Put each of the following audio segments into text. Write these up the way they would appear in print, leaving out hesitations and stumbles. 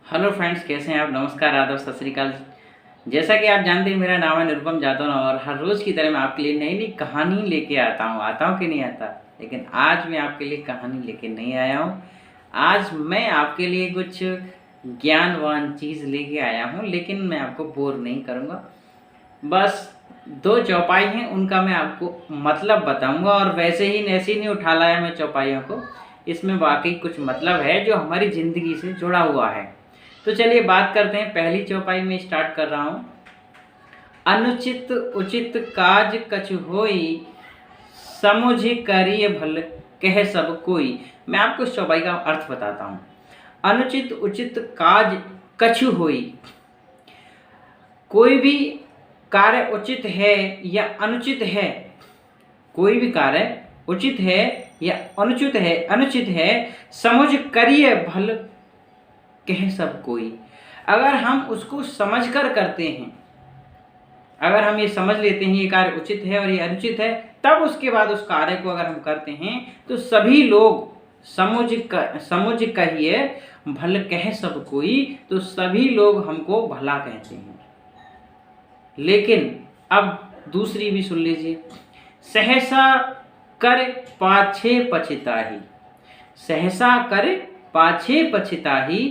Hello friends, कैसे हैं आप। नमस्कार, आदाब, सत श्री अकाल। जैसा कि आप जानते हैं, मेरा नाम है निरुपम जादव और हर रोज़ की तरह मैं आपके लिए नई नई कहानी लेके आता हूँ कि नहीं आता। लेकिन आज मैं आपके लिए कहानी लेके नहीं आया हूँ। आज मैं आपके लिए कुछ ज्ञानवान चीज़ लेके आया हूँ, लेकिन मैं आपको बोर नहीं करूँगा। बस दो चौपाई हैं, उनका मैं आपको मतलब बताऊँगा और वैसे ही नहीं उठा लाया मैं चौपाइयों को। इसमें वाकई कुछ मतलब है जो हमारी ज़िंदगी से जुड़ा हुआ है। तो चलिए बात करते हैं। पहली चौपाई में स्टार्ट कर रहा हूँ। अनुचित उचित काज कछु होई, समुझ करिय भल कह सब कोई। मैं आपको इस चौपाई का अर्थ बताता हूँ। अनुचित उचित काज कछु होई, कोई भी कार्य उचित है या अनुचित है, कोई भी कार्य उचित है या अनुचित है, समुझ करिय भल कह सब कोई। अगर हम उसको समझकर करते हैं, अगर हम ये समझ लेते हैं ये कार्य उचित है और ये अनुचित है, तब उसके बाद उस कार्य को अगर हम करते हैं तो सभी लोग समुझ कहिए भल कह सब कोई, तो सभी लोग हमको भला कहते हैं। लेकिन अब दूसरी भी सुन लीजिए। सहसा कर पाछे पछताही, सहसा कर पाछे पछताही,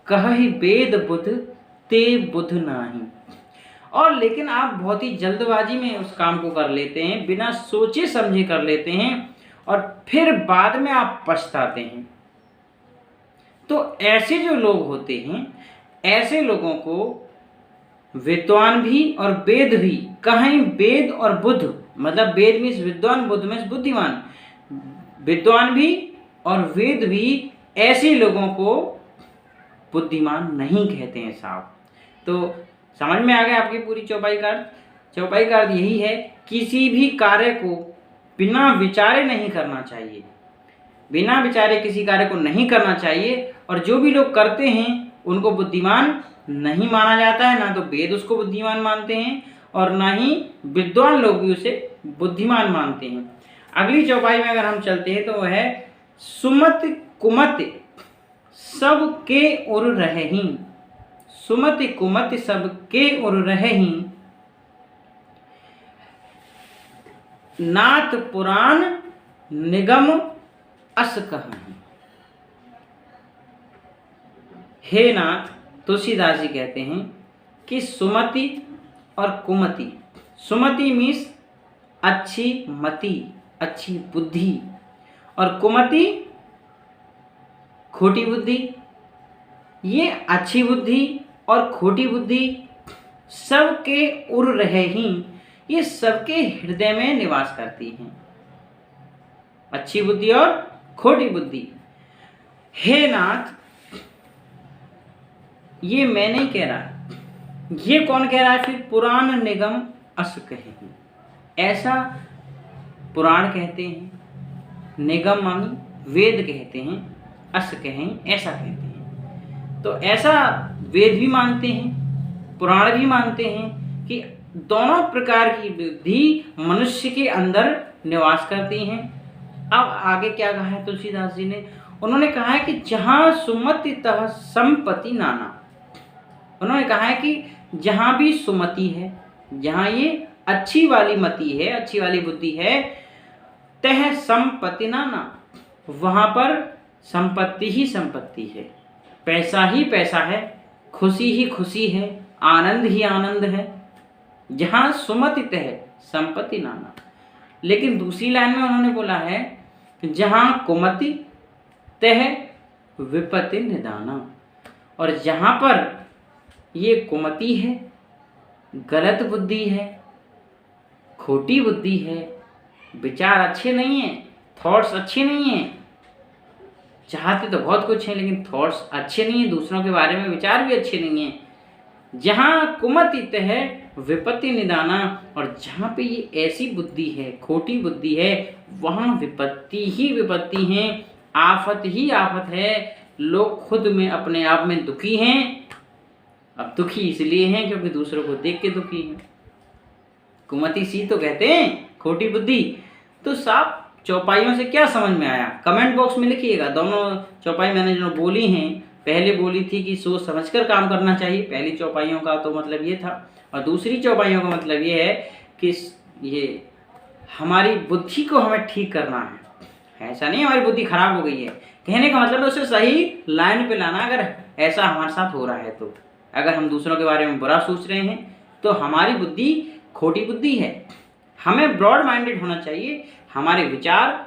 कहि वेद बुध ते बुध नाही। और लेकिन आप बहुत ही जल्दबाजी में उस काम को कर लेते हैं, बिना सोचे समझे कर लेते हैं और फिर बाद में आप पछताते हैं। तो ऐसे जो लोग होते हैं, ऐसे लोगों को विद्वान भी और वेद भी, कहीं वेद और बुध, मतलब वेद मीन्स विद्वान, बुद्ध मीन्स बुद्धिमान, विद्वान भी और वेद भी ऐसे लोगों को बुद्धिमान नहीं कहते हैं साहब। तो समझ में आ गया आपकी पूरी चौपाई का अर्थ। चौपाई का अर्थ यही है, किसी भी कार्य को बिना विचारे नहीं करना चाहिए, बिना विचारे किसी कार्य को नहीं करना चाहिए। और जो भी लोग करते हैं उनको बुद्धिमान नहीं माना जाता है, ना तो वेद उसको बुद्धिमान मानते हैं और ना ही विद्वान लोग भी उसे बुद्धिमान मानते हैं। अगली चौपाई में अगर हम चलते हैं तो वह है सुमत कुमत सब के उर रहेहीं, सुमत कुमत सब के उर रहेहीं, नाथ पुराण निगम अस कहहीं। हे नाथ, तुलसीदास जी कहते हैं कि सुमति और कुमति, सुमति मीन्स अच्छी मति, अच्छी बुद्धि, और कुमति खोटी बुद्धि। ये अच्छी बुद्धि और खोटी बुद्धि सबके उर रहेहीं, ये सबके हृदय में निवास करती हैं, अच्छी बुद्धि और खोटी बुद्धि। हे नाथ, ये मैं नहीं कह रहा, ये कौन कह रहा है फिर? पुराण निगम अस कहें, ऐसा पुराण कहते हैं, निगम मानी वेद कहते हैं, अस कहें ऐसा कहते हैं। तो ऐसा वेद भी मानते हैं, पुराण भी मानते हैं कि दोनों प्रकार की बुद्धि मनुष्य के अंदर निवास करती हैं। अब आगे क्या कहा है तुलसीदास जी ने? उन्होंने कहा है कि जहाँ सुमति तह संपत्ति नाना। उन्होंने कहा है कि जहाँ भी सुमति है, जहाँ ये अच्छी वाली मति है, अच्छी वाली बुद्धि है, तह संपत्ति नाना, वहाँ पर संपत्ति ही संपत्ति है, पैसा ही पैसा है, खुशी ही खुशी है, आनंद ही आनंद है। जहाँ सुमति तह संपत्ति नाना। लेकिन दूसरी लाइन में उन्होंने बोला है जहाँ कुमति तह विपत्ति निदाना। और जहाँ पर ये कुमति है, गलत बुद्धि है, खोटी बुद्धि है, विचार अच्छे नहीं हैं, थॉट्स अच्छे नहीं हैं, चाहते तो बहुत कुछ है लेकिन थॉट्स अच्छे नहीं हैं, दूसरों के बारे में विचार भी अच्छे नहीं हैं, जहाँ कुमति तह विपत्ति निदाना। और जहाँ पे ये ऐसी बुद्धि है, खोटी बुद्धि है, वहाँ विपत्ति ही विपत्ति है, आफत ही आफत है। लोग खुद में अपने आप में दुखी हैं। अब दुखी इसलिए हैं क्योंकि दूसरों को देख के दुखी हैं। कुमति सी तो कहते हैं खोटी बुद्धि। तो साहब चौपाइयों से क्या समझ में आया? कमेंट बॉक्स में लिखिएगा। दोनों चौपाई मैंने जो बोली हैं पहले बोली थी कि सोच समझकर काम करना चाहिए, पहली चौपाइयों का तो मतलब ये था। और दूसरी चौपाइयों का मतलब ये है कि ये हमारी बुद्धि को हमें ठीक करना है। ऐसा नहीं हमारी बुद्धि खराब हो गई है, कहने का मतलब है उसे सही लाइन पे लाना। अगर ऐसा हमारे साथ हो रहा है तो, अगर हम दूसरों के बारे में बुरा सोच रहे हैं तो हमारी बुद्धि खोटी बुद्धि है। हमें ब्रॉड माइंडेड होना चाहिए, हमारे विचार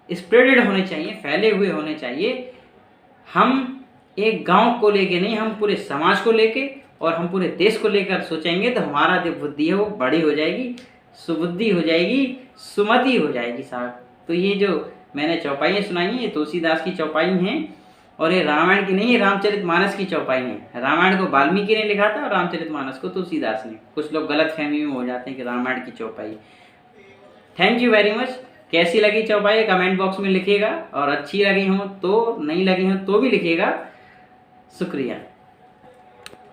स्प्रेडेड होने चाहिए, फैले हुए होने चाहिए। हम एक गांव को लेके नहीं, हम पूरे समाज को लेके और हम पूरे देश को लेकर सोचेंगे तो हमारा जो बुद्धि है वो बड़ी हो जाएगी, सुबुद्धि हो जाएगी, सुमति हो जाएगी साहब। तो ये जो मैंने चौपाइयाँ सुनाई हैं ये तुलसीदास की चौपाई हैं, और ये रामायण की नहीं, ये रामचरितमानस की चौपाई है। रामायण को वाल्मीकि ने लिखा था और रामचरितमानस को तुलसीदास ने। कुछ लोग गलत फहमी में हो जाते हैं कि रामायण की चौपाई। Thank you very much. कैसी लगी चौपाई कमेंट बॉक्स में लिखिएगा, और अच्छी लगी हो तो, नहीं लगी हो तो भी लिखिएगा। शुक्रिया।